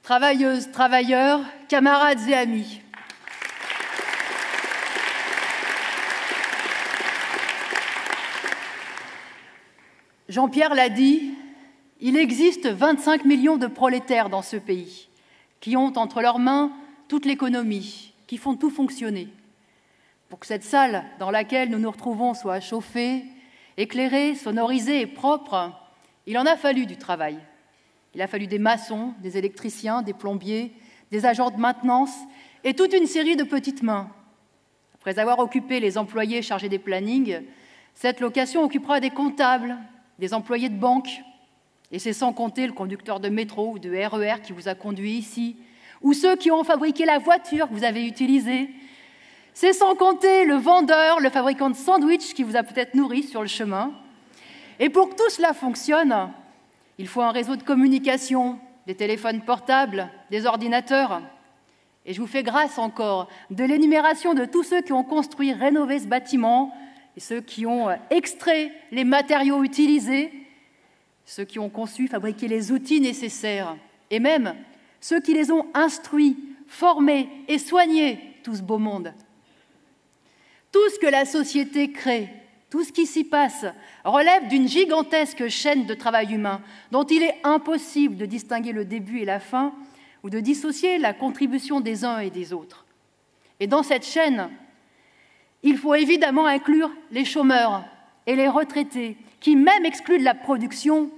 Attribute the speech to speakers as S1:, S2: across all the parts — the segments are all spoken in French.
S1: Travailleuses, travailleurs, camarades et amis. Jean-Pierre l'a dit, il existe 25 millions de prolétaires dans ce pays qui ont entre leurs mains toute l'économie, qui font tout fonctionner. Pour que cette salle dans laquelle nous nous retrouvons soit chauffée, éclairée, sonorisée et propre, il en a fallu du travail. Il a fallu des maçons, des électriciens, des plombiers, des agents de maintenance et toute une série de petites mains. Après avoir occupé les employés chargés des plannings, cette location occupera des comptables, des employés de banque, et c'est sans compter le conducteur de métro ou de RER qui vous a conduit ici, ou ceux qui ont fabriqué la voiture que vous avez utilisée. C'est sans compter le vendeur, le fabricant de sandwichs qui vous a peut-être nourri sur le chemin. Et pour que tout cela fonctionne, il faut un réseau de communication, des téléphones portables, des ordinateurs. Et je vous fais grâce encore de l'énumération de tous ceux qui ont construit, rénové ce bâtiment, et ceux qui ont extrait les matériaux utilisés, ceux qui ont conçu, fabriqué les outils nécessaires, et même ceux qui les ont instruits, formés et soignés, tout ce beau monde. Tout ce que la société crée, tout ce qui s'y passe, relève d'une gigantesque chaîne de travail humain dont il est impossible de distinguer le début et la fin ou de dissocier la contribution des uns et des autres. Et dans cette chaîne, il faut évidemment inclure les chômeurs et les retraités qui, même exclus de la production,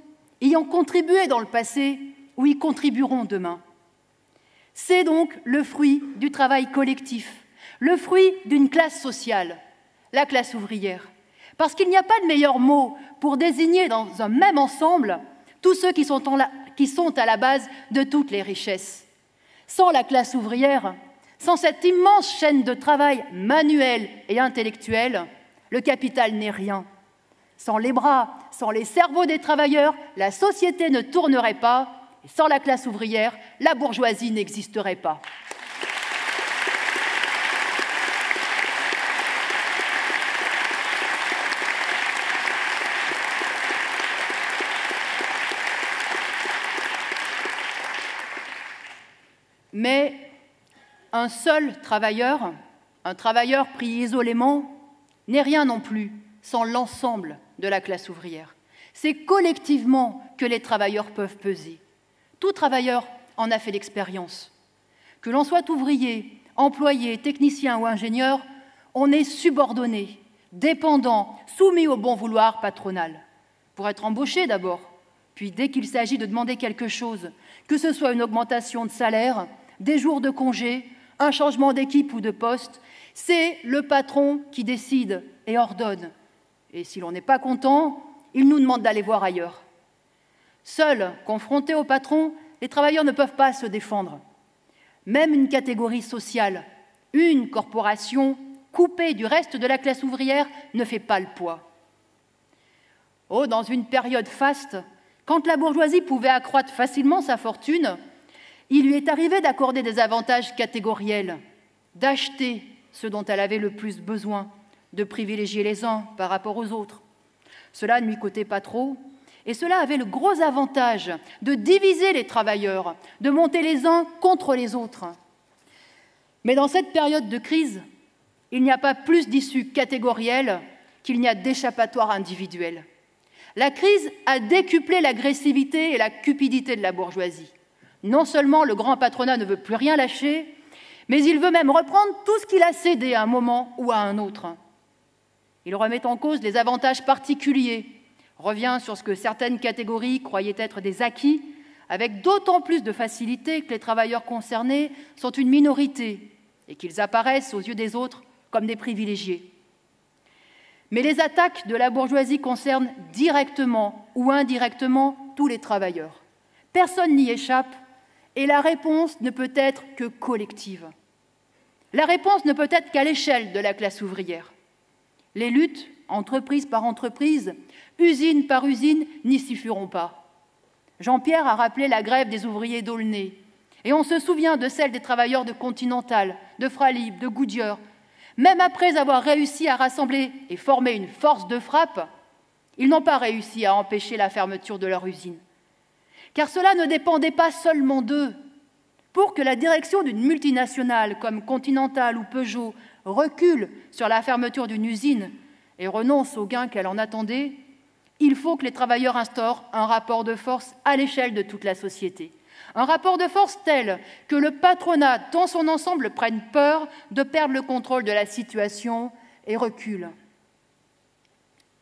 S1: y ont contribué dans le passé ou y contribueront demain. C'est donc le fruit du travail collectif, le fruit d'une classe sociale, la classe ouvrière. Parce qu'il n'y a pas de meilleur mot pour désigner dans un même ensemble tous ceux qui sont à la base de toutes les richesses. Sans la classe ouvrière, sans cette immense chaîne de travail manuel et intellectuel, le capital n'est rien. Sans les bras, sans les cerveaux des travailleurs, la société ne tournerait pas. Et sans la classe ouvrière, la bourgeoisie n'existerait pas. Mais un seul travailleur, un travailleur pris isolément, n'est rien non plus sans l'ensemble de la classe ouvrière. C'est collectivement que les travailleurs peuvent peser. Tout travailleur en a fait l'expérience. Que l'on soit ouvrier, employé, technicien ou ingénieur, on est subordonné, dépendant, soumis au bon vouloir patronal. Pour être embauché d'abord, puis dès qu'il s'agit de demander quelque chose, que ce soit une augmentation de salaire, des jours de congé, un changement d'équipe ou de poste, c'est le patron qui décide et ordonne. Et si l'on n'est pas content, il nous demande d'aller voir ailleurs. Seuls, confrontés au patron, les travailleurs ne peuvent pas se défendre. Même une catégorie sociale, une corporation coupée du reste de la classe ouvrière ne fait pas le poids. Oh, dans une période faste, quand la bourgeoisie pouvait accroître facilement sa fortune, il lui est arrivé d'accorder des avantages catégoriels, d'acheter ce dont elle avait le plus besoin, de privilégier les uns par rapport aux autres. Cela ne lui coûtait pas trop, et cela avait le gros avantage de diviser les travailleurs, de monter les uns contre les autres. Mais dans cette période de crise, il n'y a pas plus d'issue catégorielle qu'il n'y a d'échappatoire individuel. La crise a décuplé l'agressivité et la cupidité de la bourgeoisie. Non seulement le grand patronat ne veut plus rien lâcher, mais il veut même reprendre tout ce qu'il a cédé à un moment ou à un autre. Il remet en cause les avantages particuliers, revient sur ce que certaines catégories croyaient être des acquis, avec d'autant plus de facilité que les travailleurs concernés sont une minorité et qu'ils apparaissent aux yeux des autres comme des privilégiés. Mais les attaques de la bourgeoisie concernent directement ou indirectement tous les travailleurs. Personne n'y échappe et la réponse ne peut être que collective. La réponse ne peut être qu'à l'échelle de la classe ouvrière. Les luttes, entreprise par entreprise, usine par usine, n'y suffiront pas. Jean-Pierre a rappelé la grève des ouvriers d'Aulnay, et on se souvient de celle des travailleurs de Continental, de Fralib, de Goodyear. Même après avoir réussi à rassembler et former une force de frappe, ils n'ont pas réussi à empêcher la fermeture de leur usine. Car cela ne dépendait pas seulement d'eux, Pour que la direction d'une multinationale comme Continental ou Peugeot recule sur la fermeture d'une usine et renonce aux gains qu'elle en attendait, il faut que les travailleurs instaurent un rapport de force à l'échelle de toute la société. Un rapport de force tel que le patronat dans son ensemble prenne peur de perdre le contrôle de la situation et recule.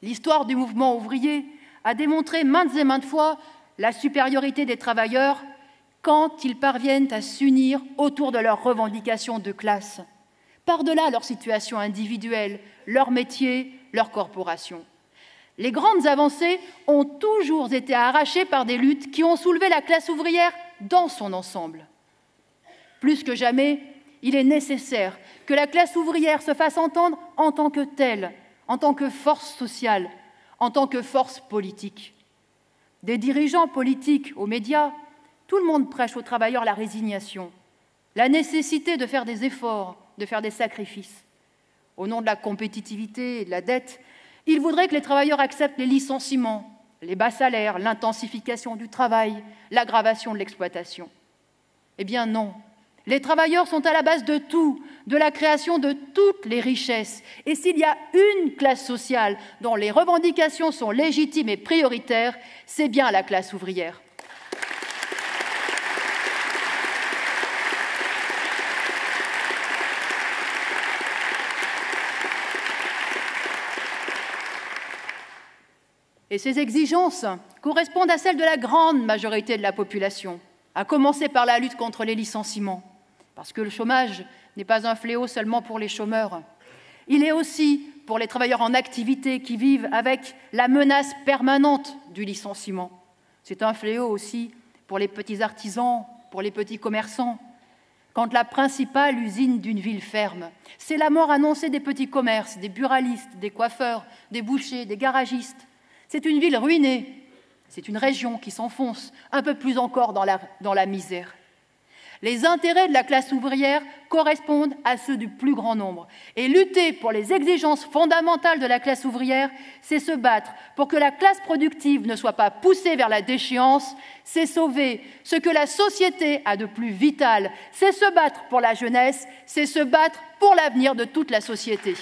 S1: L'histoire du mouvement ouvrier a démontré maintes et maintes fois la supériorité des travailleurs quand ils parviennent à s'unir autour de leurs revendications de classe, par-delà leur situation individuelle, leur métier, leur corporation. Les grandes avancées ont toujours été arrachées par des luttes qui ont soulevé la classe ouvrière dans son ensemble. Plus que jamais, il est nécessaire que la classe ouvrière se fasse entendre en tant que telle, en tant que force sociale, en tant que force politique. Des dirigeants politiques aux médias, tout le monde prêche aux travailleurs la résignation, la nécessité de faire des efforts, de faire des sacrifices. Au nom de la compétitivité et de la dette, ils voudraient que les travailleurs acceptent les licenciements, les bas salaires, l'intensification du travail, l'aggravation de l'exploitation. Eh bien non, les travailleurs sont à la base de tout, de la création de toutes les richesses. Et s'il y a une classe sociale dont les revendications sont légitimes et prioritaires, c'est bien la classe ouvrière. Et ces exigences correspondent à celles de la grande majorité de la population, à commencer par la lutte contre les licenciements, parce que le chômage n'est pas un fléau seulement pour les chômeurs. Il est aussi pour les travailleurs en activité qui vivent avec la menace permanente du licenciement. C'est un fléau aussi pour les petits artisans, pour les petits commerçants. Quand la principale usine d'une ville ferme, c'est la mort annoncée des petits commerces, des buralistes, des coiffeurs, des bouchers, des garagistes. C'est une ville ruinée, c'est une région qui s'enfonce un peu plus encore dans la misère. Les intérêts de la classe ouvrière correspondent à ceux du plus grand nombre. Et lutter pour les exigences fondamentales de la classe ouvrière, c'est se battre pour que la classe productive ne soit pas poussée vers la déchéance, c'est sauver ce que la société a de plus vital, c'est se battre pour la jeunesse, c'est se battre pour l'avenir de toute la société.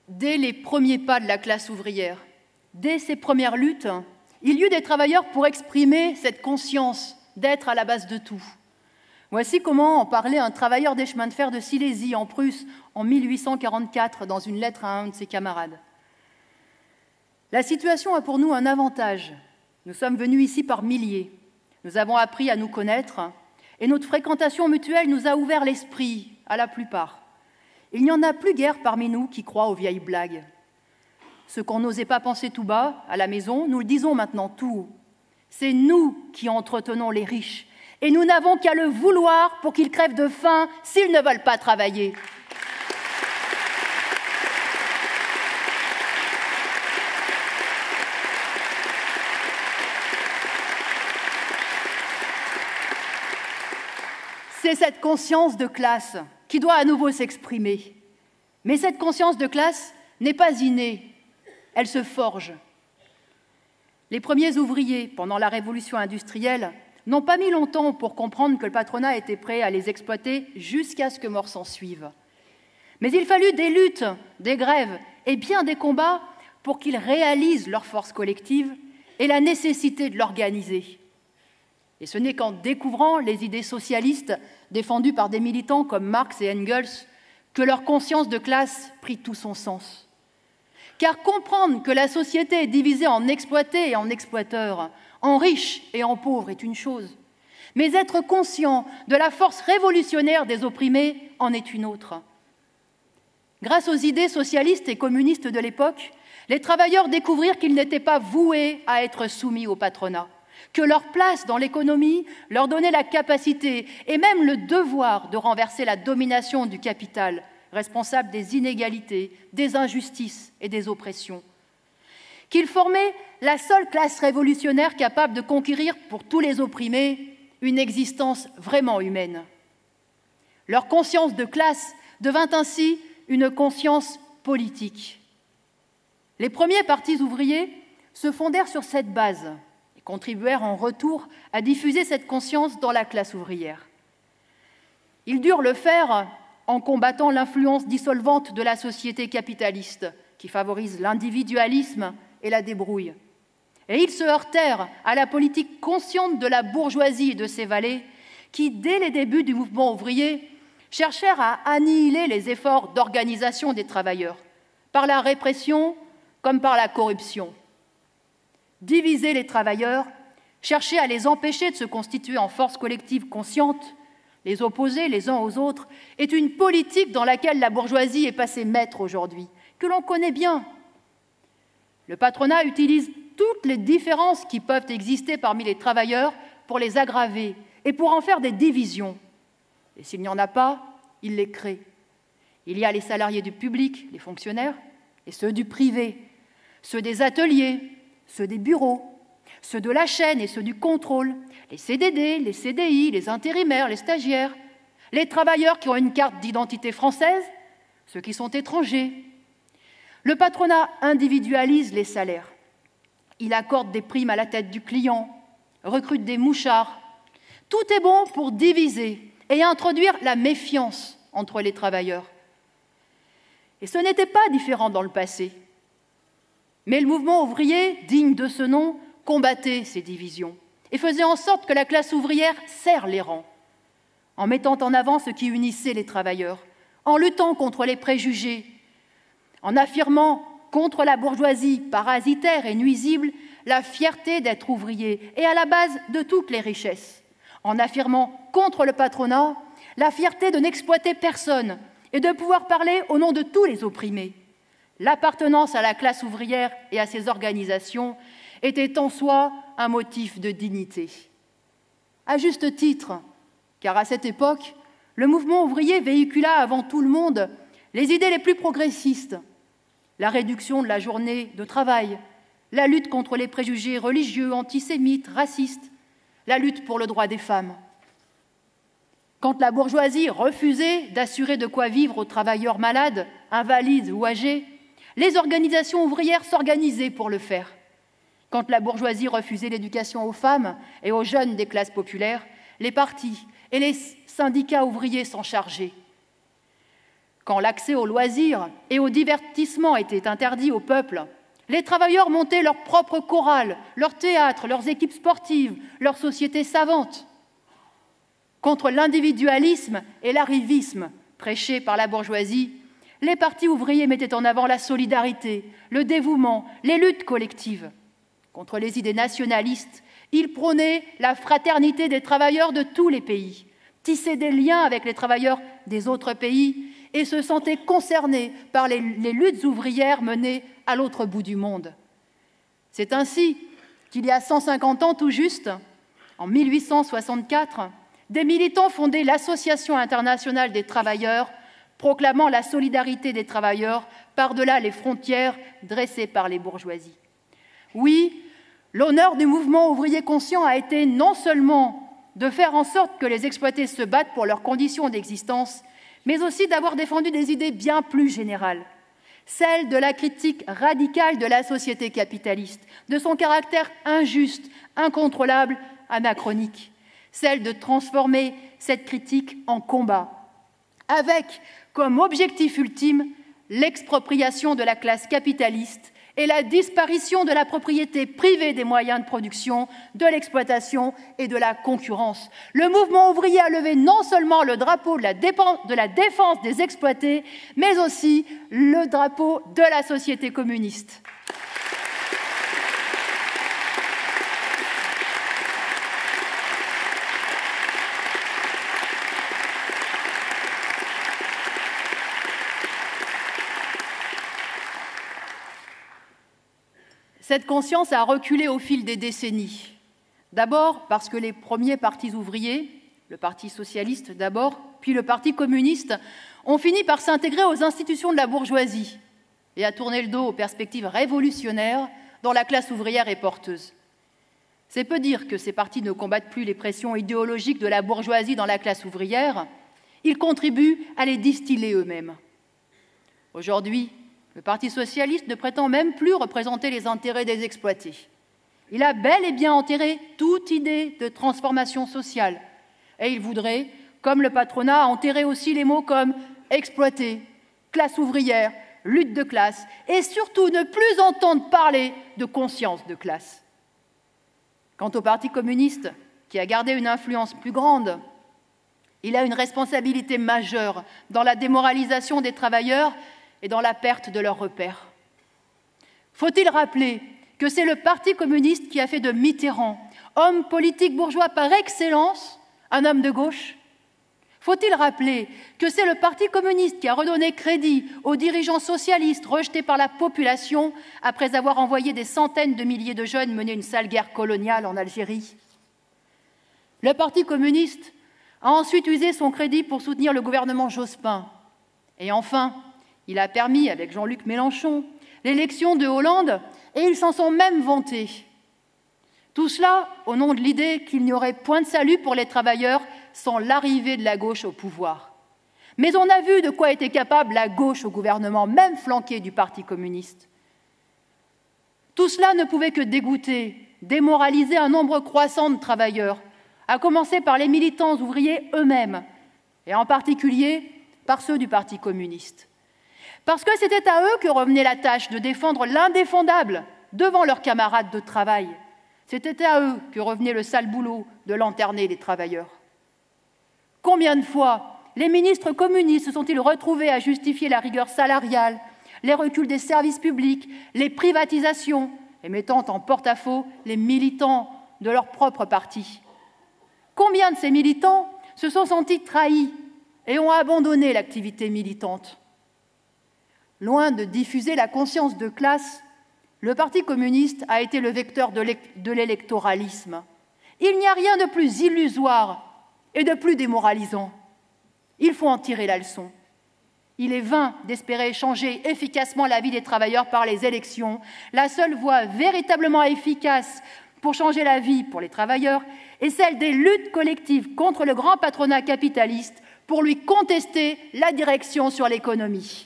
S1: Dès les premiers pas de la classe ouvrière, dès ses premières luttes, il y eut des travailleurs pour exprimer cette conscience d'être à la base de tout. Voici comment en parlait un travailleur des chemins de fer de Silésie, en Prusse, en 1844, dans une lettre à un de ses camarades. « La situation a pour nous un avantage. Nous sommes venus ici par milliers. Nous avons appris à nous connaître et notre fréquentation mutuelle nous a ouvert l'esprit à la plupart. Il n'y en a plus guère parmi nous qui croient aux vieilles blagues. Ce qu'on n'osait pas penser tout bas, à la maison, nous le disons maintenant tout haut. C'est nous qui entretenons les riches, et nous n'avons qu'à le vouloir pour qu'ils crèvent de faim s'ils ne veulent pas travailler. C'est cette conscience de classe qui doit à nouveau s'exprimer. Mais cette conscience de classe n'est pas innée, elle se forge. Les premiers ouvriers, pendant la révolution industrielle, n'ont pas mis longtemps pour comprendre que le patronat était prêt à les exploiter jusqu'à ce que mort s'en suive. Mais il fallut des luttes, des grèves et bien des combats pour qu'ils réalisent leur force collective et la nécessité de l'organiser. Et ce n'est qu'en découvrant les idées socialistes défendues par des militants comme Marx et Engels que leur conscience de classe prit tout son sens. Car comprendre que la société est divisée en exploités et en exploiteurs, en riches et en pauvres est une chose, mais être conscient de la force révolutionnaire des opprimés en est une autre. Grâce aux idées socialistes et communistes de l'époque, les travailleurs découvrirent qu'ils n'étaient pas voués à être soumis au patronat, que leur place dans l'économie leur donnait la capacité et même le devoir de renverser la domination du capital, responsable des inégalités, des injustices et des oppressions. Qu'ils formaient la seule classe révolutionnaire capable de conquérir pour tous les opprimés une existence vraiment humaine. Leur conscience de classe devint ainsi une conscience politique. Les premiers partis ouvriers se fondèrent sur cette base et contribuèrent en retour à diffuser cette conscience dans la classe ouvrière. Ils durent le faire en combattant l'influence dissolvante de la société capitaliste qui favorise l'individualisme et la débrouille. Et ils se heurtèrent à la politique consciente de la bourgeoisie et de ses valets qui, dès les débuts du mouvement ouvrier, cherchèrent à annihiler les efforts d'organisation des travailleurs, par la répression comme par la corruption. Diviser les travailleurs, chercher à les empêcher de se constituer en force collective consciente, les opposer les uns aux autres, est une politique dans laquelle la bourgeoisie est passée maître aujourd'hui, que l'on connaît bien. Le patronat utilise toutes les différences qui peuvent exister parmi les travailleurs pour les aggraver et pour en faire des divisions. Et s'il n'y en a pas, il les crée. Il y a les salariés du public, les fonctionnaires, et ceux du privé, ceux des ateliers, ceux des bureaux, ceux de la chaîne et ceux du contrôle, les CDD, les CDI, les intérimaires, les stagiaires, les travailleurs qui ont une carte d'identité française, ceux qui sont étrangers. Le patronat individualise les salaires. Il accorde des primes à la tête du client, recrute des mouchards. Tout est bon pour diviser et introduire la méfiance entre les travailleurs. Et ce n'était pas différent dans le passé. Mais le mouvement ouvrier, digne de ce nom, combattait ces divisions et faisait en sorte que la classe ouvrière serre les rangs, en mettant en avant ce qui unissait les travailleurs, en luttant contre les préjugés, en affirmant contre la bourgeoisie parasitaire et nuisible la fierté d'être ouvrier et à la base de toutes les richesses, en affirmant contre le patronat la fierté de n'exploiter personne et de pouvoir parler au nom de tous les opprimés. L'appartenance à la classe ouvrière et à ses organisations était en soi un motif de dignité. À juste titre, car à cette époque, le mouvement ouvrier véhicula avant tout le monde les idées les plus progressistes, la réduction de la journée de travail, la lutte contre les préjugés religieux, antisémites, racistes, la lutte pour le droit des femmes. Quand la bourgeoisie refusait d'assurer de quoi vivre aux travailleurs malades, invalides ou âgés, les organisations ouvrières s'organisaient pour le faire. Quand la bourgeoisie refusait l'éducation aux femmes et aux jeunes des classes populaires, les partis et les syndicats ouvriers s'en chargeaient. Quand l'accès aux loisirs et au divertissement était interdit au peuple, les travailleurs montaient leur propre chorale, leur théâtre, leurs équipes sportives, leurs sociétés savantes. Contre l'individualisme et l'arrivisme prêchés par la bourgeoisie, les partis ouvriers mettaient en avant la solidarité, le dévouement, les luttes collectives. Contre les idées nationalistes, ils prônaient la fraternité des travailleurs de tous les pays, tissaient des liens avec les travailleurs des autres pays et se sentaient concernés par les luttes ouvrières menées à l'autre bout du monde. C'est ainsi qu'il y a 150 ans tout juste, en 1864, des militants fondaient l'Association internationale des travailleurs, proclamant la solidarité des travailleurs par-delà les frontières dressées par les bourgeoisies. Oui, l'honneur du mouvement ouvrier conscient a été non seulement de faire en sorte que les exploités se battent pour leurs conditions d'existence, mais aussi d'avoir défendu des idées bien plus générales, celles de la critique radicale de la société capitaliste, de son caractère injuste, incontrôlable, anachronique, celle de transformer cette critique en combat, avec comme objectif ultime l'expropriation de la classe capitaliste et la disparition de la propriété privée des moyens de production, de l'exploitation et de la concurrence. Le mouvement ouvrier a levé non seulement le drapeau de la défense des exploités, mais aussi le drapeau de la société communiste. Cette conscience a reculé au fil des décennies. D'abord parce que les premiers partis ouvriers, le Parti socialiste d'abord, puis le Parti communiste, ont fini par s'intégrer aux institutions de la bourgeoisie et à tourner le dos aux perspectives révolutionnaires dont la classe ouvrière est porteuse. C'est peu dire que ces partis ne combattent plus les pressions idéologiques de la bourgeoisie dans la classe ouvrière. Ils contribuent à les distiller eux-mêmes. Aujourd'hui, le Parti socialiste ne prétend même plus représenter les intérêts des exploités. Il a bel et bien enterré toute idée de transformation sociale. Et il voudrait, comme le patronat, enterrer aussi les mots comme exploiter, classe ouvrière, lutte de classe, et surtout ne plus entendre parler de conscience de classe. Quant au Parti communiste, qui a gardé une influence plus grande, il a une responsabilité majeure dans la démoralisation des travailleurs et dans la perte de leurs repères. Faut-il rappeler que c'est le Parti communiste qui a fait de Mitterrand, homme politique bourgeois par excellence, un homme de gauche? Faut-il rappeler que c'est le Parti communiste qui a redonné crédit aux dirigeants socialistes rejetés par la population après avoir envoyé des centaines de milliers de jeunes mener une sale guerre coloniale en Algérie? Le Parti communiste a ensuite usé son crédit pour soutenir le gouvernement Jospin. Et enfin, il a permis, avec Jean-Luc Mélenchon, l'élection de Hollande, et ils s'en sont même vantés. Tout cela au nom de l'idée qu'il n'y aurait point de salut pour les travailleurs sans l'arrivée de la gauche au pouvoir. Mais on a vu de quoi était capable la gauche au gouvernement, même flanquée du Parti communiste. Tout cela ne pouvait que dégoûter, démoraliser un nombre croissant de travailleurs, à commencer par les militants ouvriers eux-mêmes, et en particulier par ceux du Parti communiste. Parce que c'était à eux que revenait la tâche de défendre l'indéfendable devant leurs camarades de travail. C'était à eux que revenait le sale boulot de lanterner les travailleurs. Combien de fois les ministres communistes se sont-ils retrouvés à justifier la rigueur salariale, les reculs des services publics, les privatisations, et mettant en porte-à-faux les militants de leur propre parti? Combien de ces militants se sont sentis trahis et ont abandonné l'activité militante? Loin de diffuser la conscience de classe, le Parti communiste a été le vecteur de l'électoralisme. Il n'y a rien de plus illusoire et de plus démoralisant. Il faut en tirer la leçon. Il est vain d'espérer changer efficacement la vie des travailleurs par les élections. La seule voie véritablement efficace pour changer la vie pour les travailleurs est celle des luttes collectives contre le grand patronat capitaliste pour lui contester la direction sur l'économie.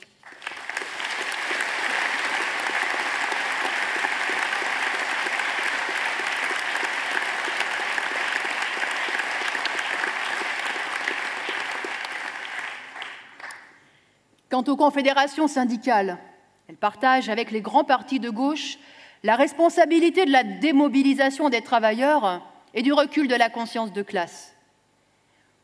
S1: Quant aux confédérations syndicales, elles partagent avec les grands partis de gauche la responsabilité de la démobilisation des travailleurs et du recul de la conscience de classe.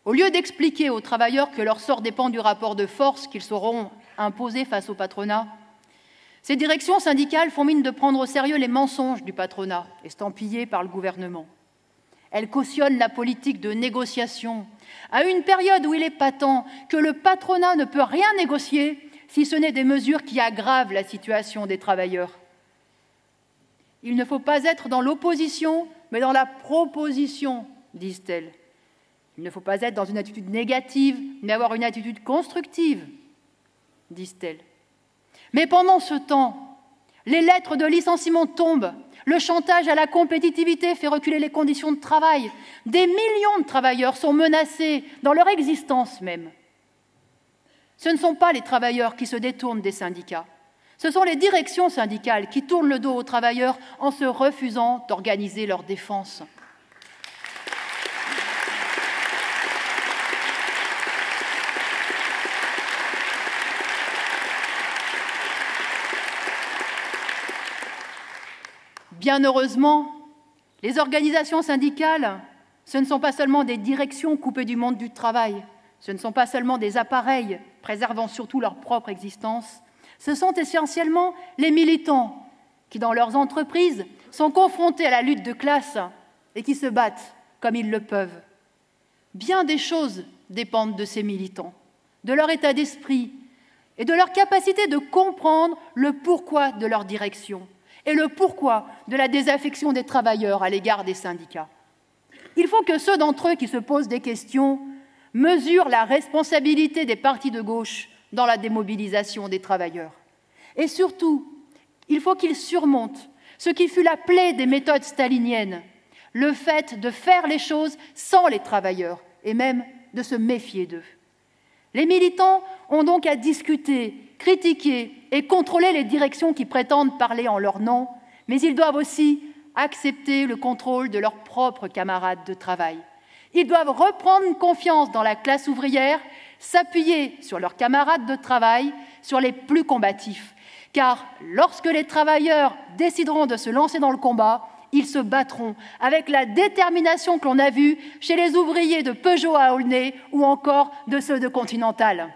S1: Au lieu d'expliquer aux travailleurs que leur sort dépend du rapport de force qu'ils sauront imposer face au patronat, ces directions syndicales font mine de prendre au sérieux les mensonges du patronat, estampillés par le gouvernement. Elles cautionnent la politique de négociation, à une période où il est patent que le patronat ne peut rien négocier si ce n'est des mesures qui aggravent la situation des travailleurs. Il ne faut pas être dans l'opposition, mais dans la proposition, disent-elles. Il ne faut pas être dans une attitude négative, mais avoir une attitude constructive, disent-elles. Mais pendant ce temps, les lettres de licenciement tombent, le chantage à la compétitivité fait reculer les conditions de travail. Des millions de travailleurs sont menacés dans leur existence même. Ce ne sont pas les travailleurs qui se détournent des syndicats. Ce sont les directions syndicales qui tournent le dos aux travailleurs en se refusant d'organiser leur défense. Bien heureusement, les organisations syndicales, ce ne sont pas seulement des directions coupées du monde du travail, ce ne sont pas seulement des appareils préservant surtout leur propre existence, ce sont essentiellement les militants qui, dans leurs entreprises, sont confrontés à la lutte de classe et qui se battent comme ils le peuvent. Bien des choses dépendent de ces militants, de leur état d'esprit et de leur capacité de comprendre le pourquoi de leur direction et le pourquoi de la désaffection des travailleurs à l'égard des syndicats. Il faut que ceux d'entre eux qui se posent des questions mesurent la responsabilité des partis de gauche dans la démobilisation des travailleurs. Et surtout, il faut qu'ils surmontent ce qui fut la plaie des méthodes staliniennes, le fait de faire les choses sans les travailleurs et même de se méfier d'eux. Les militants ont donc à discuter, critiquer et contrôler les directions qui prétendent parler en leur nom, mais ils doivent aussi accepter le contrôle de leurs propres camarades de travail. Ils doivent reprendre confiance dans la classe ouvrière, s'appuyer sur leurs camarades de travail, sur les plus combatifs. Car lorsque les travailleurs décideront de se lancer dans le combat, ils se battront avec la détermination que l'on a vue chez les ouvriers de Peugeot à Aulnay ou encore de ceux de Continental.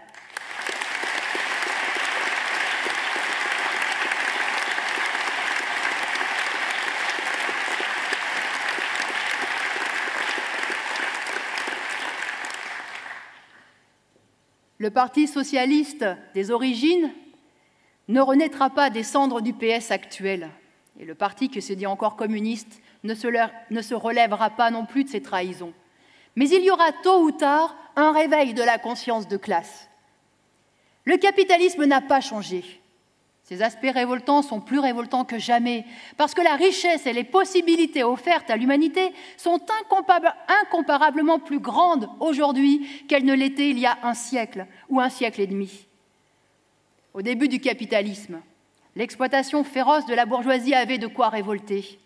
S1: Le Parti socialiste des origines ne renaîtra pas des cendres du PS actuel. Et le parti qui se dit encore communiste ne se relèvera pas non plus de ses trahisons. Mais il y aura tôt ou tard un réveil de la conscience de classe. Le capitalisme n'a pas changé. Ses aspects révoltants sont plus révoltants que jamais, parce que la richesse et les possibilités offertes à l'humanité sont incomparablement plus grandes aujourd'hui qu'elles ne l'étaient il y a un siècle ou un siècle et demi. Au début du capitalisme, l'exploitation féroce de la bourgeoisie avait de quoi révolter.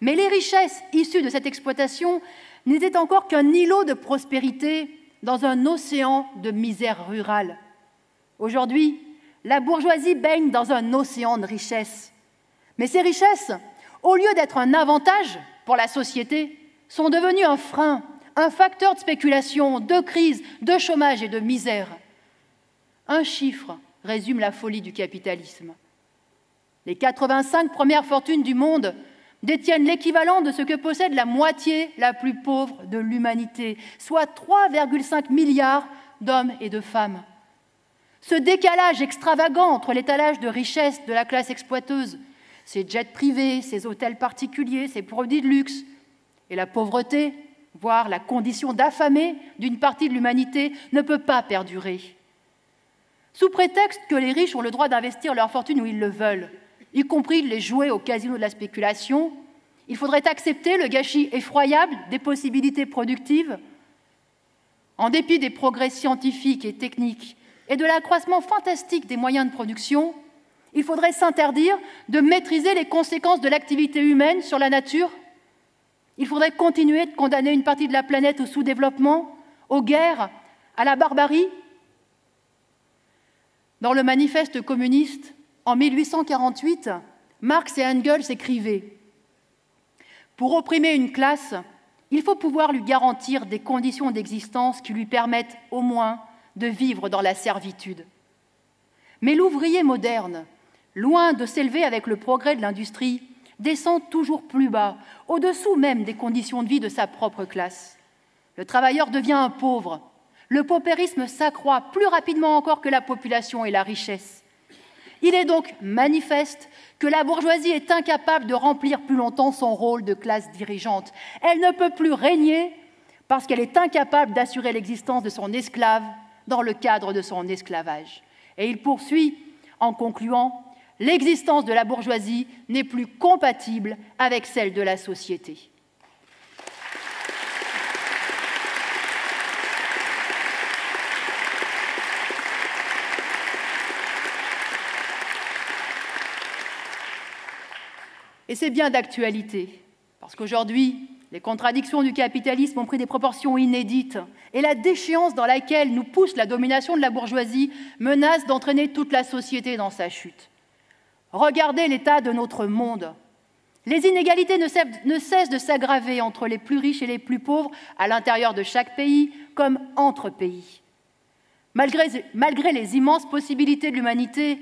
S1: Mais les richesses issues de cette exploitation n'étaient encore qu'un îlot de prospérité dans un océan de misère rurale. Aujourd'hui, la bourgeoisie baigne dans un océan de richesses. Mais ces richesses, au lieu d'être un avantage pour la société, sont devenues un frein, un facteur de spéculation, de crise, de chômage et de misère. Un chiffre résume la folie du capitalisme. Les 85 premières fortunes du monde détiennent l'équivalent de ce que possède la moitié la plus pauvre de l'humanité, soit 3,5 milliards d'hommes et de femmes. Ce décalage extravagant entre l'étalage de richesse de la classe exploiteuse, ses jets privés, ses hôtels particuliers, ses produits de luxe, et la pauvreté, voire la condition d'affamé d'une partie de l'humanité, ne peut pas perdurer. Sous prétexte que les riches ont le droit d'investir leur fortune où ils le veulent, y compris de les jouer au casino de la spéculation, il faudrait accepter le gâchis effroyable des possibilités productives. En dépit des progrès scientifiques et techniques et de l'accroissement fantastique des moyens de production, il faudrait s'interdire de maîtriser les conséquences de l'activité humaine sur la nature. Il faudrait continuer de condamner une partie de la planète au sous-développement, aux guerres, à la barbarie. Dans le manifeste communiste, en 1848, Marx et Engels écrivaient « Pour opprimer une classe, il faut pouvoir lui garantir des conditions d'existence qui lui permettent au moins de vivre dans la servitude. » Mais l'ouvrier moderne, loin de s'élever avec le progrès de l'industrie, descend toujours plus bas, au-dessous même des conditions de vie de sa propre classe. Le travailleur devient un pauvre. Le paupérisme s'accroît plus rapidement encore que la population et la richesse. Il est donc manifeste que la bourgeoisie est incapable de remplir plus longtemps son rôle de classe dirigeante. Elle ne peut plus régner parce qu'elle est incapable d'assurer l'existence de son esclave dans le cadre de son esclavage. Et il poursuit en concluant « L'existence de la bourgeoisie n'est plus compatible avec celle de la société. » Et c'est bien d'actualité, parce qu'aujourd'hui, les contradictions du capitalisme ont pris des proportions inédites et la déchéance dans laquelle nous pousse la domination de la bourgeoisie menace d'entraîner toute la société dans sa chute. Regardez l'état de notre monde. Les inégalités ne cessent de s'aggraver entre les plus riches et les plus pauvres à l'intérieur de chaque pays comme entre pays. Malgré les immenses possibilités de l'humanité,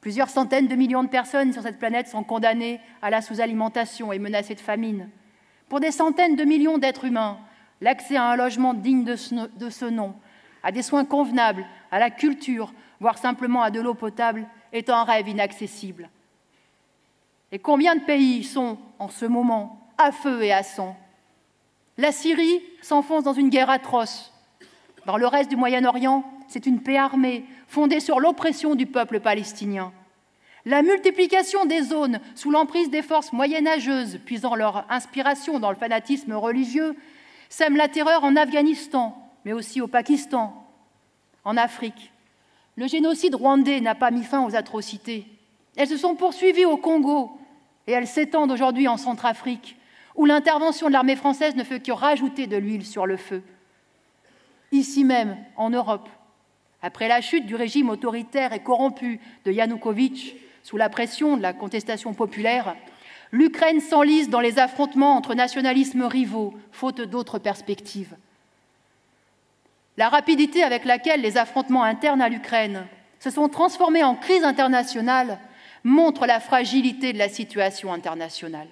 S1: plusieurs centaines de millions de personnes sur cette planète sont condamnées à la sous-alimentation et menacées de famine. Pour des centaines de millions d'êtres humains, l'accès à un logement digne de ce nom, à des soins convenables, à la culture, voire simplement à de l'eau potable, est un rêve inaccessible. Et combien de pays sont, en ce moment, à feu et à sang? La Syrie s'enfonce dans une guerre atroce. Dans le reste du Moyen-Orient, c'est une paix armée, fondée sur l'oppression du peuple palestinien. La multiplication des zones sous l'emprise des forces moyenâgeuses, puisant leur inspiration dans le fanatisme religieux, sème la terreur en Afghanistan, mais aussi au Pakistan, en Afrique. Le génocide rwandais n'a pas mis fin aux atrocités. Elles se sont poursuivies au Congo et elles s'étendent aujourd'hui en Centrafrique, où l'intervention de l'armée française ne fait que rajouter de l'huile sur le feu. Ici même, en Europe, après la chute du régime autoritaire et corrompu de Yanukovych, sous la pression de la contestation populaire, l'Ukraine s'enlise dans les affrontements entre nationalismes rivaux, faute d'autres perspectives. La rapidité avec laquelle les affrontements internes à l'Ukraine se sont transformés en crise internationale montre la fragilité de la situation internationale.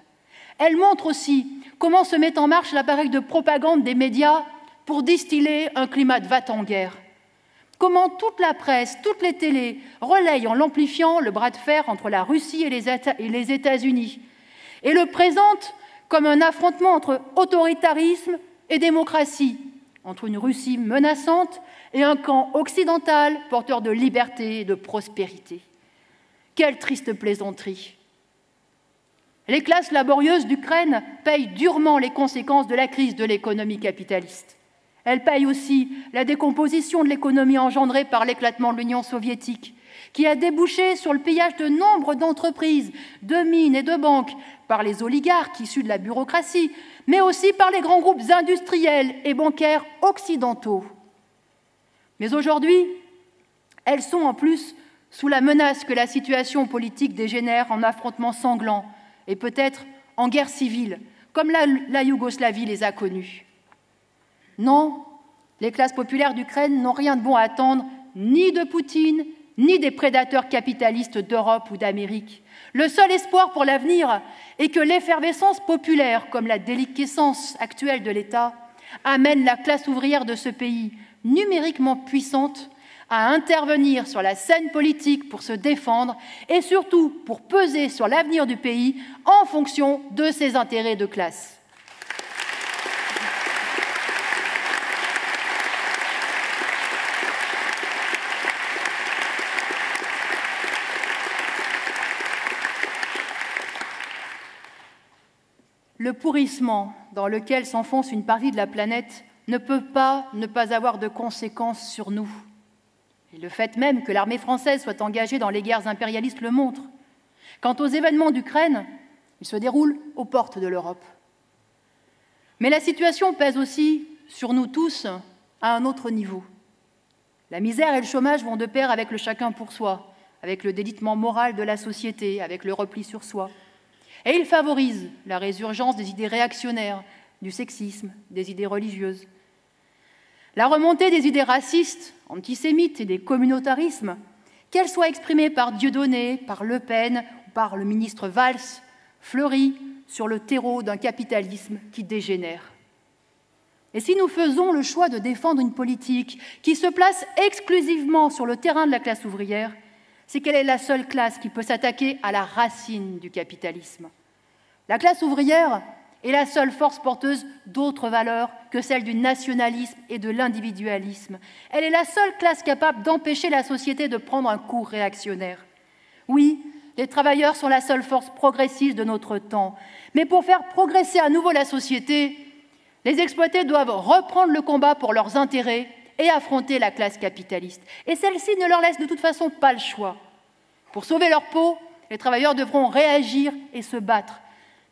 S1: Elle montre aussi comment se met en marche l'appareil de propagande des médias pour distiller un climat de va-t-en-guerre. Comment toute la presse, toutes les télés relayent en l'amplifiant le bras de fer entre la Russie et les États-Unis et le présentent comme un affrontement entre autoritarisme et démocratie, entre une Russie menaçante et un camp occidental porteur de liberté et de prospérité. Quelle triste plaisanterie! Les classes laborieuses d'Ukraine payent durement les conséquences de la crise de l'économie capitaliste. Elles payent aussi la décomposition de l'économie engendrée par l'éclatement de l'Union soviétique, qui a débouché sur le pillage de nombre d'entreprises, de mines et de banques, par les oligarques issus de la bureaucratie, mais aussi par les grands groupes industriels et bancaires occidentaux. Mais aujourd'hui, elles sont en plus sous la menace que la situation politique dégénère en affrontements sanglants et peut-être en guerre civile, comme la Yougoslavie les a connus. Non, les classes populaires d'Ukraine n'ont rien de bon à attendre, ni de Poutine, ni des prédateurs capitalistes d'Europe ou d'Amérique. Le seul espoir pour l'avenir est que l'effervescence populaire, comme la déliquescence actuelle de l'État, amène la classe ouvrière de ce pays, numériquement puissante, à intervenir sur la scène politique pour se défendre et surtout pour peser sur l'avenir du pays en fonction de ses intérêts de classe. Le pourrissement dans lequel s'enfonce une partie de la planète ne peut pas ne pas avoir de conséquences sur nous. Et le fait même que l'armée française soit engagée dans les guerres impérialistes le montre. Quant aux événements d'Ukraine, ils se déroulent aux portes de l'Europe. Mais la situation pèse aussi sur nous tous à un autre niveau. La misère et le chômage vont de pair avec le chacun pour soi, avec le délitement moral de la société, avec le repli sur soi. Et ils favorisent la résurgence des idées réactionnaires, du sexisme, des idées religieuses. La remontée des idées racistes, antisémites et des communautarismes, qu'elles soient exprimées par Dieudonné, par Le Pen ou par le ministre Valls, fleurit sur le terreau d'un capitalisme qui dégénère. Et si nous faisons le choix de défendre une politique qui se place exclusivement sur le terrain de la classe ouvrière, c'est qu'elle est la seule classe qui peut s'attaquer à la racine du capitalisme. La classe ouvrière est la seule force porteuse d'autres valeurs que celles du nationalisme et de l'individualisme. Elle est la seule classe capable d'empêcher la société de prendre un cours réactionnaire. Oui, les travailleurs sont la seule force progressiste de notre temps. Mais pour faire progresser à nouveau la société, les exploités doivent reprendre le combat pour leurs intérêts et affronter la classe capitaliste. Et celle-ci ne leur laisse de toute façon pas le choix. Pour sauver leur peau, les travailleurs devront réagir et se battre.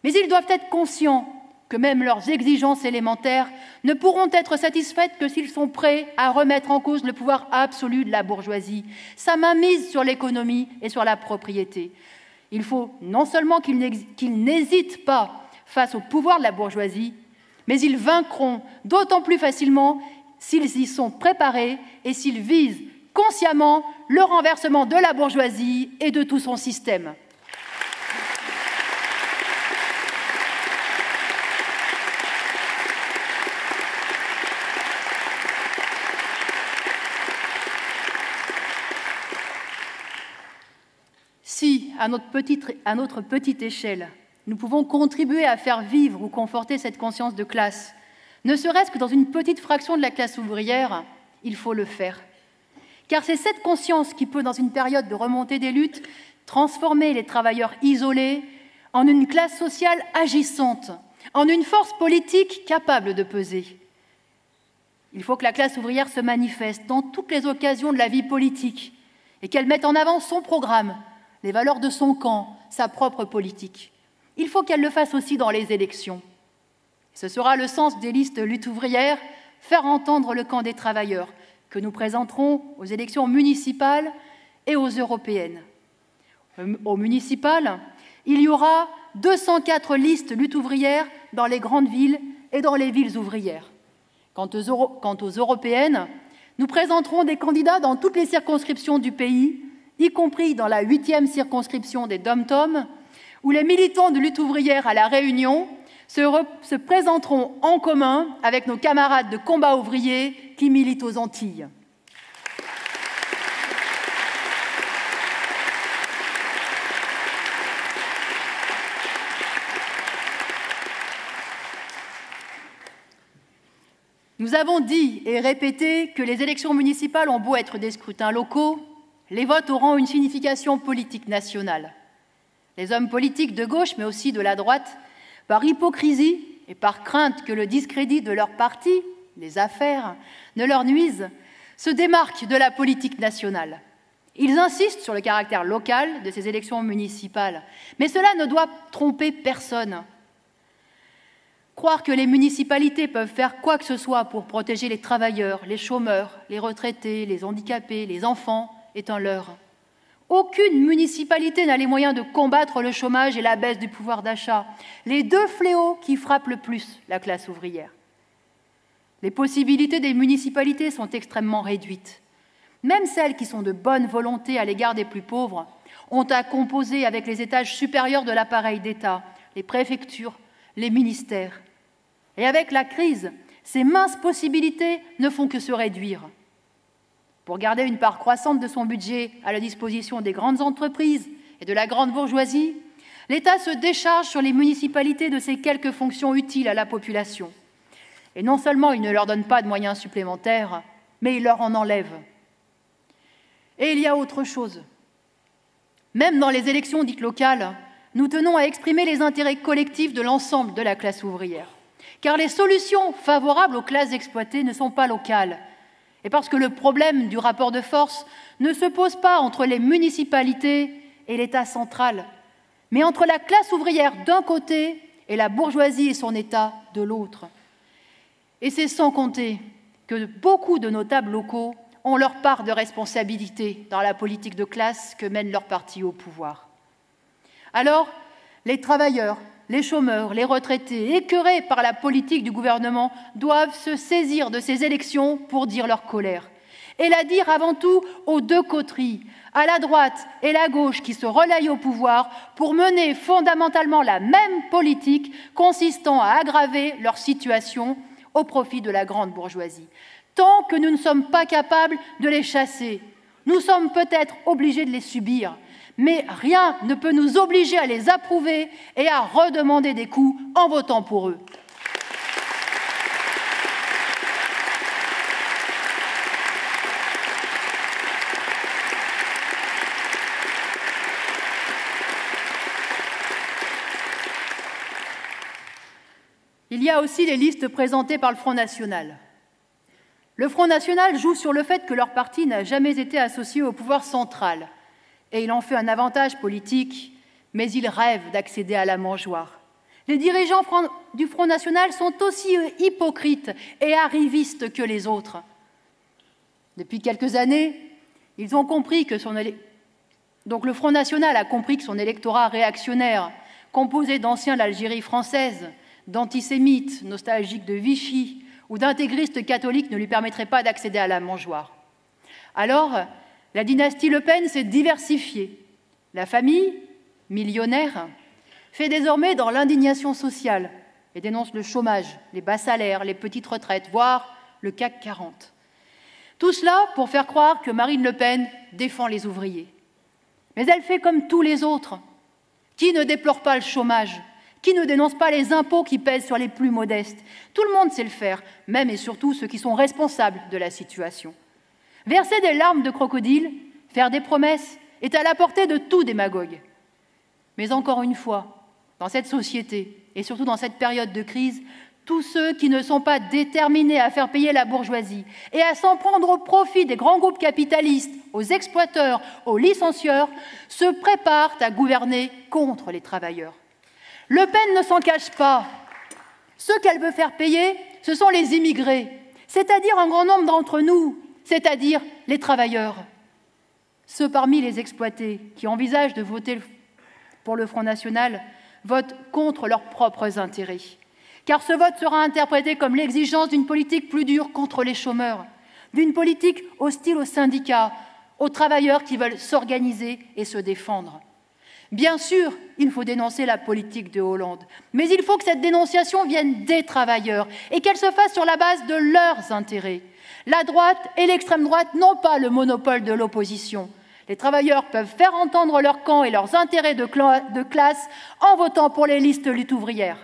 S1: Mais ils doivent être conscients que même leurs exigences élémentaires ne pourront être satisfaites que s'ils sont prêts à remettre en cause le pouvoir absolu de la bourgeoisie, sa mainmise sur l'économie et sur la propriété. Il faut non seulement qu'ils n'hésitent pas face au pouvoir de la bourgeoisie, mais ils vaincront d'autant plus facilement s'ils y sont préparés et s'ils visent consciemment le renversement de la bourgeoisie et de tout son système. Si, à notre petite échelle, nous pouvons contribuer à faire vivre ou conforter cette conscience de classe, ne serait-ce que dans une petite fraction de la classe ouvrière, il faut le faire. Car c'est cette conscience qui peut, dans une période de remontée des luttes, transformer les travailleurs isolés en une classe sociale agissante, en une force politique capable de peser. Il faut que la classe ouvrière se manifeste dans toutes les occasions de la vie politique et qu'elle mette en avant son programme, les valeurs de son camp, sa propre politique. Il faut qu'elle le fasse aussi dans les élections. Ce sera le sens des listes lutte ouvrière, faire entendre le camp des travailleurs, que nous présenterons aux élections municipales et aux européennes. Aux municipales, il y aura 204 listes lutte ouvrière dans les grandes villes et dans les villes ouvrières. Quant aux européennes, nous présenterons des candidats dans toutes les circonscriptions du pays, y compris dans la 8e circonscription des DOM-TOM, où les militants de lutte ouvrière à La Réunion se présenteront en commun avec nos camarades de combat ouvrier qui militent aux Antilles. Nous avons dit et répété que les élections municipales ont beau être des scrutins locaux, les votes auront une signification politique nationale. Les hommes politiques de gauche, mais aussi de la droite, par hypocrisie et par crainte que le discrédit de leur parti, les affaires, ne leur nuise, se démarquent de la politique nationale. Ils insistent sur le caractère local de ces élections municipales, mais cela ne doit tromper personne. Croire que les municipalités peuvent faire quoi que ce soit pour protéger les travailleurs, les chômeurs, les retraités, les handicapés, les enfants est un leurre. Aucune municipalité n'a les moyens de combattre le chômage et la baisse du pouvoir d'achat, les deux fléaux qui frappent le plus la classe ouvrière. Les possibilités des municipalités sont extrêmement réduites. Même celles qui sont de bonne volonté à l'égard des plus pauvres ont à composer avec les étages supérieurs de l'appareil d'État, les préfectures, les ministères. Et avec la crise, ces minces possibilités ne font que se réduire. Pour garder une part croissante de son budget à la disposition des grandes entreprises et de la grande bourgeoisie, l'État se décharge sur les municipalités de ces quelques fonctions utiles à la population. Et non seulement il ne leur donne pas de moyens supplémentaires, mais il leur en enlève. Et il y a autre chose. Même dans les élections dites locales, nous tenons à exprimer les intérêts collectifs de l'ensemble de la classe ouvrière. Car les solutions favorables aux classes exploitées ne sont pas locales. Et parce que le problème du rapport de force ne se pose pas entre les municipalités et l'État central, mais entre la classe ouvrière d'un côté et la bourgeoisie et son État de l'autre. Et c'est sans compter que beaucoup de notables locaux ont leur part de responsabilité dans la politique de classe que mène leur parti au pouvoir. Alors, les travailleurs, les chômeurs, les retraités, écœurés par la politique du gouvernement, doivent se saisir de ces élections pour dire leur colère. Et la dire avant tout aux deux coteries, à la droite et la gauche qui se relaient au pouvoir pour mener fondamentalement la même politique consistant à aggraver leur situation au profit de la grande bourgeoisie. Tant que nous ne sommes pas capables de les chasser, nous sommes peut-être obligés de les subir, mais rien ne peut nous obliger à les approuver et à redemander des coups en votant pour eux. Il y a aussi les listes présentées par le Front National. Le Front National joue sur le fait que leur parti n'a jamais été associé au pouvoir central, et il en fait un avantage politique, mais il rêve d'accéder à la mangeoire. Les dirigeants du Front National sont aussi hypocrites et arrivistes que les autres. Depuis quelques années, ils ont compris que Donc le Front National a compris que son électorat réactionnaire, composé d'anciens de l'Algérie française, d'antisémites nostalgiques de Vichy ou d'intégristes catholiques, ne lui permettrait pas d'accéder à la mangeoire. Alors, la dynastie Le Pen s'est diversifiée. La famille, millionnaire, fait désormais dans l'indignation sociale et dénonce le chômage, les bas salaires, les petites retraites, voire le CAC 40. Tout cela pour faire croire que Marine Le Pen défend les ouvriers. Mais elle fait comme tous les autres. Qui ne déplore pas le chômage? Qui ne dénonce pas les impôts qui pèsent sur les plus modestes? Tout le monde sait le faire, même et surtout ceux qui sont responsables de la situation. Verser des larmes de crocodile, faire des promesses, est à la portée de tout démagogue. Mais encore une fois, dans cette société, et surtout dans cette période de crise, tous ceux qui ne sont pas déterminés à faire payer la bourgeoisie et à s'en prendre au profit des grands groupes capitalistes, aux exploiteurs, aux licencieurs, se préparent à gouverner contre les travailleurs. Le Pen ne s'en cache pas. Ceux qu'elle veut faire payer, ce sont les immigrés, c'est-à-dire un grand nombre d'entre nous, c'est-à-dire les travailleurs. Ceux parmi les exploités qui envisagent de voter pour le Front National votent contre leurs propres intérêts. Car ce vote sera interprété comme l'exigence d'une politique plus dure contre les chômeurs, d'une politique hostile aux syndicats, aux travailleurs qui veulent s'organiser et se défendre. Bien sûr, il faut dénoncer la politique de Hollande, mais il faut que cette dénonciation vienne des travailleurs et qu'elle se fasse sur la base de leurs intérêts. La droite et l'extrême droite n'ont pas le monopole de l'opposition. Les travailleurs peuvent faire entendre leur camp et leurs intérêts de classe en votant pour les listes lutte ouvrière.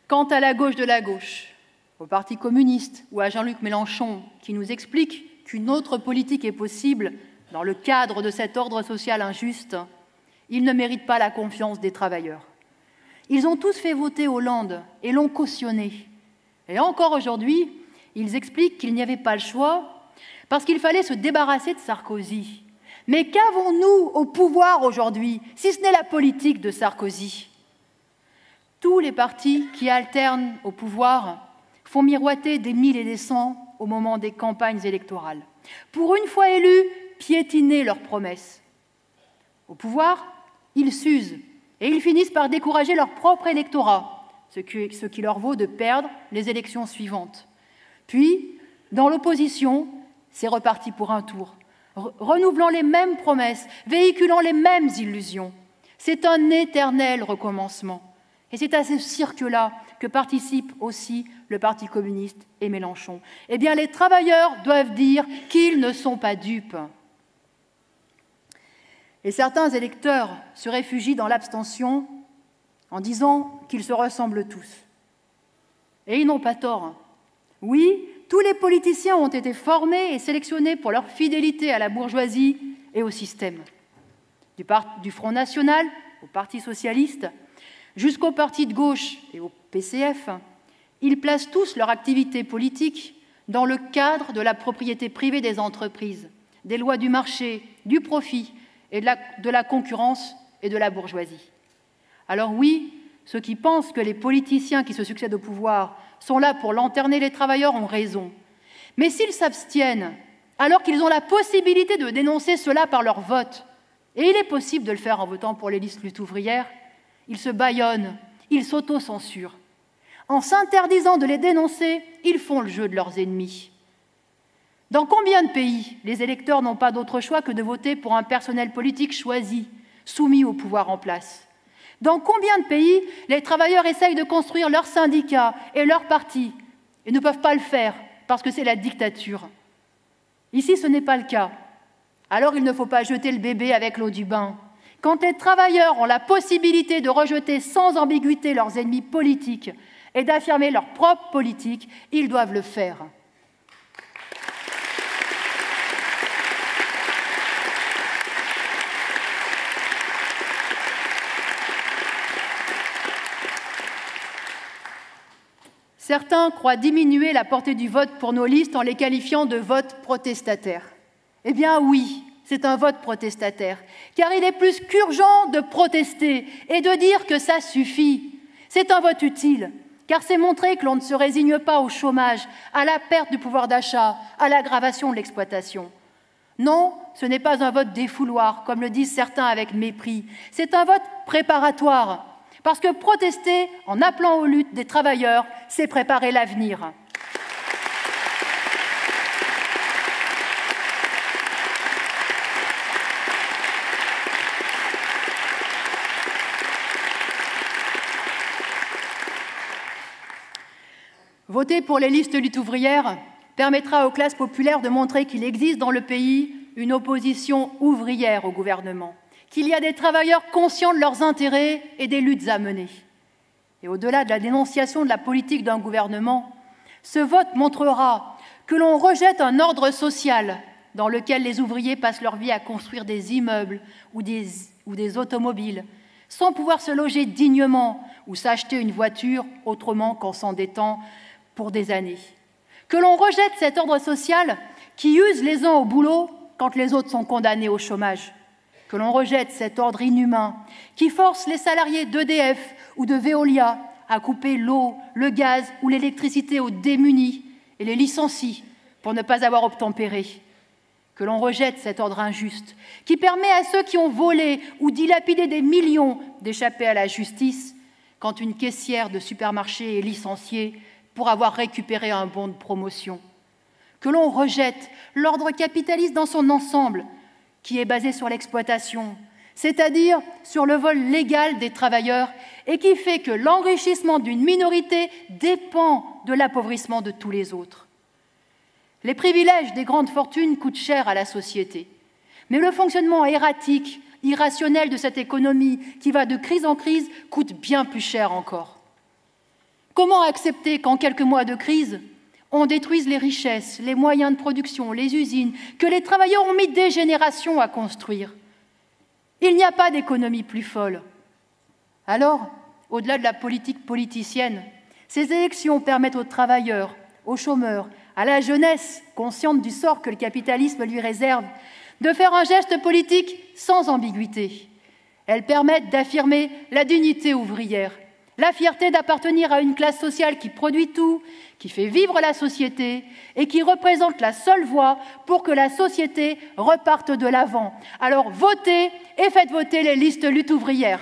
S1: Quant à la gauche de la gauche, au Parti communiste ou à Jean-Luc Mélenchon, qui nous explique qu'une autre politique est possible dans le cadre de cet ordre social injuste, ils ne méritent pas la confiance des travailleurs. Ils ont tous fait voter Hollande et l'ont cautionné. Et encore aujourd'hui, ils expliquent qu'il n'y avait pas le choix parce qu'il fallait se débarrasser de Sarkozy. Mais qu'avons-nous au pouvoir aujourd'hui, si ce n'est la politique de Sarkozy ? Tous les partis qui alternent au pouvoir font miroiter des 1000 et des 100 au moment des campagnes électorales. Pour une fois élus, piétiner leurs promesses. Au pouvoir, ils s'usent et ils finissent par décourager leur propre électorat, ce qui leur vaut de perdre les élections suivantes. Puis, dans l'opposition, c'est reparti pour un tour, renouvelant les mêmes promesses, véhiculant les mêmes illusions. C'est un éternel recommencement. Et c'est à ce cirque-là que participent aussi le Parti communiste et Mélenchon. Eh bien, les travailleurs doivent dire qu'ils ne sont pas dupes. Et certains électeurs se réfugient dans l'abstention en disant qu'ils se ressemblent tous. Et ils n'ont pas tort. Oui, tous les politiciens ont été formés et sélectionnés pour leur fidélité à la bourgeoisie et au système. Du Front National au Parti socialiste, jusqu'aux partis de gauche et au PCF, ils placent tous leur activité politique dans le cadre de la propriété privée des entreprises, des lois du marché, du profit et de la concurrence et de la bourgeoisie. Alors oui, ceux qui pensent que les politiciens qui se succèdent au pouvoir sont là pour lanterner les travailleurs ont raison. Mais s'ils s'abstiennent, alors qu'ils ont la possibilité de dénoncer cela par leur vote, et il est possible de le faire en votant pour les listes lutte ouvrière, ils se bâillonnent, ils s'auto-censurent. En s'interdisant de les dénoncer, ils font le jeu de leurs ennemis. Dans combien de pays les électeurs n'ont pas d'autre choix que de voter pour un personnel politique choisi, soumis au pouvoir en place? Dans combien de pays les travailleurs essayent de construire leurs syndicats et leurs partis et ne peuvent pas le faire parce que c'est la dictature? Ici, ce n'est pas le cas. Alors il ne faut pas jeter le bébé avec l'eau du bain. Quand les travailleurs ont la possibilité de rejeter sans ambiguïté leurs ennemis politiques et d'affirmer leur propre politique, ils doivent le faire. Certains croient diminuer la portée du vote pour nos listes en les qualifiant de vote protestataire. Eh bien oui, c'est un vote protestataire, car il est plus qu'urgent de protester et de dire que ça suffit. C'est un vote utile, car c'est montrer que l'on ne se résigne pas au chômage, à la perte du pouvoir d'achat, à l'aggravation de l'exploitation. Non, ce n'est pas un vote défouloir, comme le disent certains avec mépris. C'est un vote préparatoire, parce que protester en appelant aux luttes des travailleurs, c'est préparer l'avenir. Voter pour les listes lutte ouvrière permettra aux classes populaires de montrer qu'il existe dans le pays une opposition ouvrière au gouvernement, qu'il y a des travailleurs conscients de leurs intérêts et des luttes à mener. et au-delà de la dénonciation de la politique d'un gouvernement, ce vote montrera que l'on rejette un ordre social dans lequel les ouvriers passent leur vie à construire des immeubles ou des automobiles, sans pouvoir se loger dignement ou s'acheter une voiture autrement qu'en s'endettant pour des années. Que l'on rejette cet ordre social qui use les uns au boulot quand les autres sont condamnés au chômage. Que l'on rejette cet ordre inhumain qui force les salariés d'EDF ou de Veolia à couper l'eau, le gaz ou l'électricité aux démunis et les licencie pour ne pas avoir obtempéré. Que l'on rejette cet ordre injuste qui permet à ceux qui ont volé ou dilapidé des millions d'échapper à la justice quand une caissière de supermarché est licenciée pour avoir récupéré un bon de promotion. Que l'on rejette l'ordre capitaliste dans son ensemble qui est basé sur l'exploitation, c'est-à-dire sur le vol légal des travailleurs et qui fait que l'enrichissement d'une minorité dépend de l'appauvrissement de tous les autres. Les privilèges des grandes fortunes coûtent cher à la société, mais le fonctionnement erratique, irrationnel de cette économie qui va de crise en crise coûte bien plus cher encore. Comment accepter qu'en quelques mois de crise, on détruise les richesses, les moyens de production, les usines, que les travailleurs ont mis des générations à construire? Il n'y a pas d'économie plus folle. Alors, au-delà de la politique politicienne, ces élections permettent aux travailleurs, aux chômeurs, à la jeunesse, consciente du sort que le capitalisme lui réserve, de faire un geste politique sans ambiguïté. Elles permettent d'affirmer la dignité ouvrière, la fierté d'appartenir à une classe sociale qui produit tout, qui fait vivre la société et qui représente la seule voie pour que la société reparte de l'avant. Alors votez et faites voter les listes lutte ouvrière.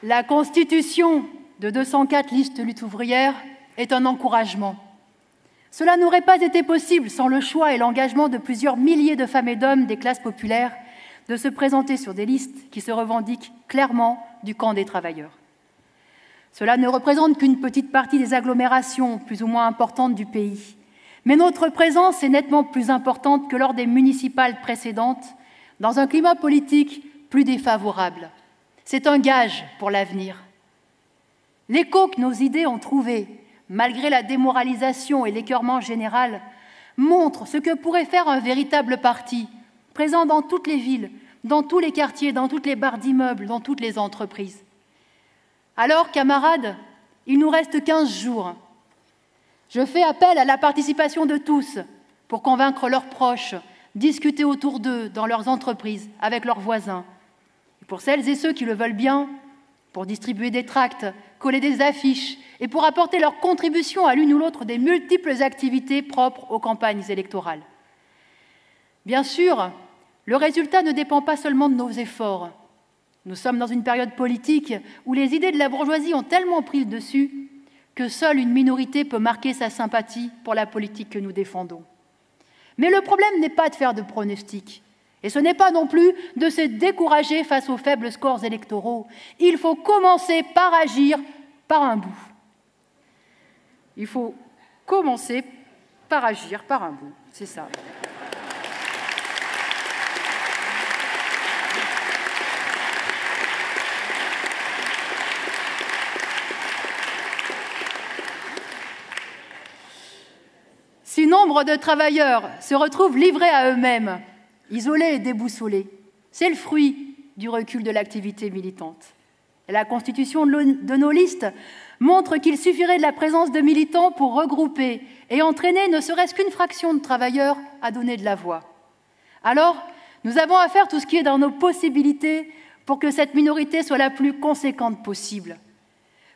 S1: La constitution de 204 listes lutte ouvrière est un encouragement. Cela n'aurait pas été possible sans le choix et l'engagement de plusieurs milliers de femmes et d'hommes des classes populaires de se présenter sur des listes qui se revendiquent clairement du camp des travailleurs. Cela ne représente qu'une petite partie des agglomérations plus ou moins importantes du pays, mais notre présence est nettement plus importante que lors des municipales précédentes, dans un climat politique plus défavorable. C'est un gage pour l'avenir. L'écho que nos idées ont trouvé, malgré la démoralisation et l'écœurement général, montre ce que pourrait faire un véritable parti, présent dans toutes les villes, dans tous les quartiers, dans toutes les barres d'immeubles, dans toutes les entreprises. Alors, camarades, il nous reste 15 jours. Je fais appel à la participation de tous pour convaincre leurs proches, discuter autour d'eux dans leurs entreprises, avec leurs voisins. Pour celles et ceux qui le veulent bien, pour distribuer des tracts, coller des affiches et pour apporter leur contribution à l'une ou l'autre des multiples activités propres aux campagnes électorales. Bien sûr, le résultat ne dépend pas seulement de nos efforts. Nous sommes dans une période politique où les idées de la bourgeoisie ont tellement pris le dessus que seule une minorité peut marquer sa sympathie pour la politique que nous défendons. Mais le problème n'est pas de faire de pronostics. Et ce n'est pas non plus de se décourager face aux faibles scores électoraux. Il faut commencer par agir par un bout. Il faut commencer par agir par un bout, c'est ça. Si nombre de travailleurs se retrouvent livrés à eux-mêmes, isolés et déboussolés, c'est le fruit du recul de l'activité militante. Et la constitution de nos listes montre qu'il suffirait de la présence de militants pour regrouper et entraîner ne serait-ce qu'une fraction de travailleurs à donner de la voix. Alors, nous avons à faire tout ce qui est dans nos possibilités pour que cette minorité soit la plus conséquente possible.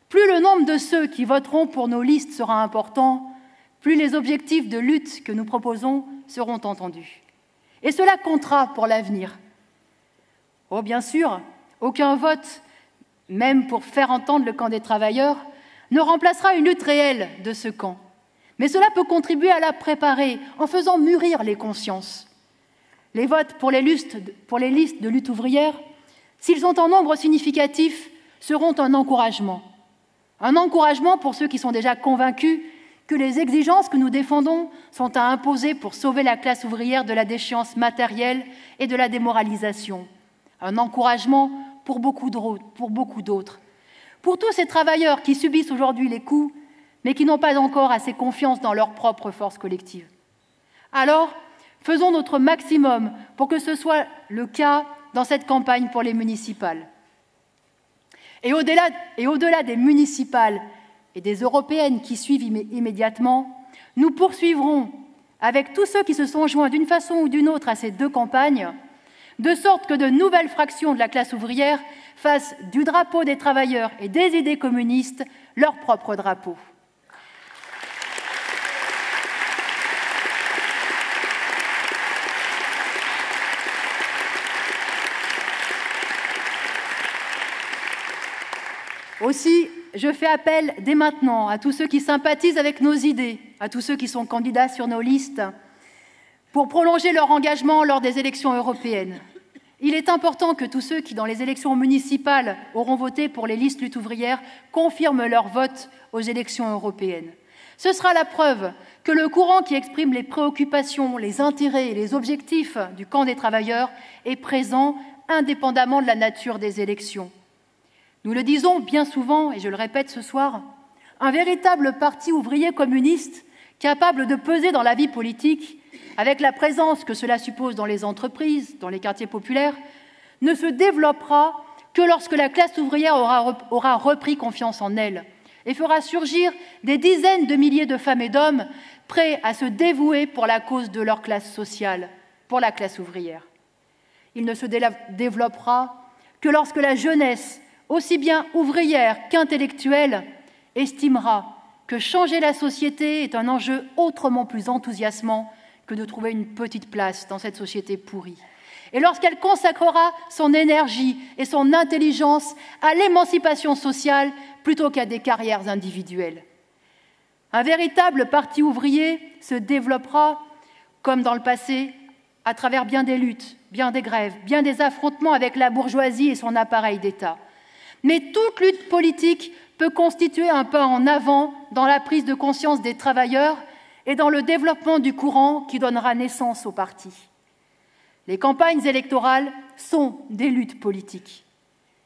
S1: Plus le nombre de ceux qui voteront pour nos listes sera important, plus les objectifs de lutte que nous proposons seront entendus. Et cela comptera pour l'avenir. Oh, bien sûr, aucun vote, même pour faire entendre le camp des travailleurs, ne remplacera une lutte réelle de ce camp. Mais cela peut contribuer à la préparer en faisant mûrir les consciences. Les votes pour les listes de lutte ouvrière, s'ils sont en nombre significatif, seront un encouragement. Un encouragement pour ceux qui sont déjà convaincus que les exigences que nous défendons sont à imposer pour sauver la classe ouvrière de la déchéance matérielle et de la démoralisation. Un encouragement pour beaucoup d'autres. Pour tous ces travailleurs qui subissent aujourd'hui les coups, mais qui n'ont pas encore assez confiance dans leur propre force collective. Alors, faisons notre maximum pour que ce soit le cas dans cette campagne pour les municipales. Et au-delà des municipales et des européennes qui suivent immédiatement, nous poursuivrons avec tous ceux qui se sont joints d'une façon ou d'une autre à ces deux campagnes, de sorte que de nouvelles fractions de la classe ouvrière fassent du drapeau des travailleurs et des idées communistes leur propre drapeau. Aussi, je fais appel dès maintenant à tous ceux qui sympathisent avec nos idées, à tous ceux qui sont candidats sur nos listes, pour prolonger leur engagement lors des élections européennes. Il est important que tous ceux qui, dans les élections municipales, auront voté pour les listes lutte ouvrière, confirment leur vote aux élections européennes. Ce sera la preuve que le courant qui exprime les préoccupations, les intérêts et les objectifs du camp des travailleurs est présent indépendamment de la nature des élections. Nous le disons bien souvent, et je le répète ce soir, un véritable parti ouvrier communiste capable de peser dans la vie politique, avec la présence que cela suppose dans les entreprises, dans les quartiers populaires, ne se développera que lorsque la classe ouvrière aura repris confiance en elle et fera surgir des dizaines de milliers de femmes et d'hommes prêts à se dévouer pour la cause de leur classe sociale, pour la classe ouvrière. Il ne se développera que lorsque la jeunesse, aussi bien ouvrière qu'intellectuelle, estimera que changer la société est un enjeu autrement plus enthousiasmant que de trouver une petite place dans cette société pourrie. Et lorsqu'elle consacrera son énergie et son intelligence à l'émancipation sociale plutôt qu'à des carrières individuelles. Un véritable parti ouvrier se développera, comme dans le passé, à travers bien des luttes, bien des grèves, bien des affrontements avec la bourgeoisie et son appareil d'État. Mais toute lutte politique peut constituer un pas en avant dans la prise de conscience des travailleurs et dans le développement du courant qui donnera naissance au parti. Les campagnes électorales sont des luttes politiques.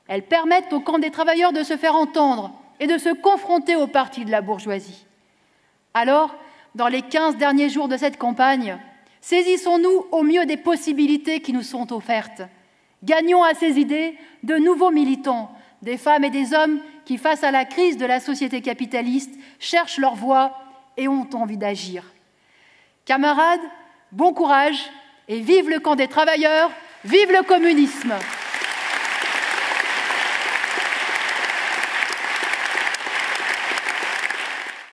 S1: Elles permettent au camp des travailleurs de se faire entendre et de se confronter au parti de la bourgeoisie. Alors, dans les 15 derniers jours de cette campagne, saisissons-nous au mieux des possibilités qui nous sont offertes. Gagnons à ces idées de nouveaux militants, des femmes et des hommes qui, face à la crise de la société capitaliste, cherchent leur voie et ont envie d'agir. Camarades, bon courage et vive le camp des travailleurs, vive le communisme!